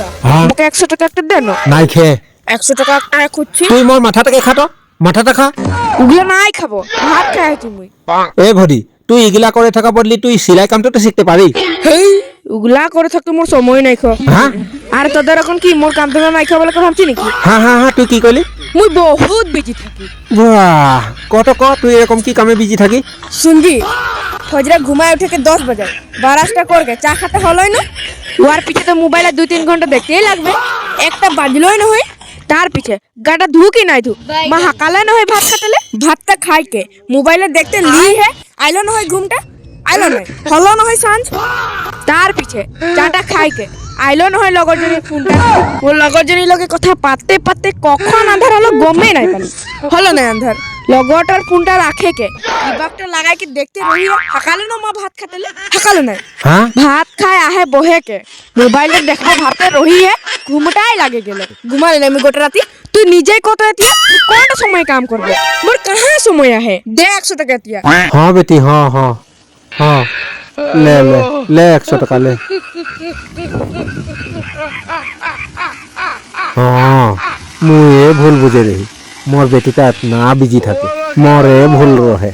দাদা হ্যাঁ। আমাকে 100 টাকা একটা দেন নাই খেয়ে 100 টাকা একটা খুঁজছি তুই মোর মাথাটাকে খাটো মাথাটা খা ওগুলো নাই খাবো ভাত খাই তুমি এ ভরি তুই এগুলা করে থাকা বদলি তুই সেলাই কামটা তো শিখতে পারি হেই ওগুলা করে থাকতে মোর সময় নাই খো হ্যাঁ আর তোদের এখন কি মোর কাম থেকে নাই খাবো বলে ভাবছি নাকি হ্যাঁ হ্যাঁ হ্যাঁ তুই কি কইলি মুই বহুত বিজি থাকি বাহ কত ক তুই এরকম কি কামে বিজি থাকি শুনবি ফজরে ঘুমায় উঠে के 10 बजे বারাসটা করকে চা খেতে হলোই না ওর পিছে তো মোবাইলে 2-3 ঘন্টা দেখতেই লাগবে একটা বাজলোই না হয় তার পিছে গাটা ধু কি নাই ধু মা হাকালে না হয় ভাত খাতেলে ভাতটা খাই के মোবাইলে দেখতে লি হে আইলো না হয় ঘুমটা আইলো না হলো না হয় সাঁঝ তার পিছে চাটা খাই के আইলো না হয় লগরজনের ফোনটা ও লগরজনের লগে কথা পাতে পাতে কখন আন্ধার হলো গমে নাই পানি হলো না আন্ধার লগরটার ফোনটা রাখে के দিবাকটা লাগাই के দেখতে রহি হাকালে না মা ভাত খাতেলে হাকালে না হ্যাঁ ভাত খায় আহে বহে के মোবাইলে দেখবো ভাতে রহি হে ঘুমটাই লাগে গেল ঘুমালে না আমি গোটা রাতি তুই নিজেই কত এতিয়া কোনটা সময় কাম করবে মোর কাহা সময় আহে দে 100 টাকা এতিয়া हाँ बेटी हाँ हाँ हाँ ले ले ले 100 টাকা ले हाँ मुझे भूल बुझे रही मोर बेटी का इतना बिजी থাকে मोरे भूल रहे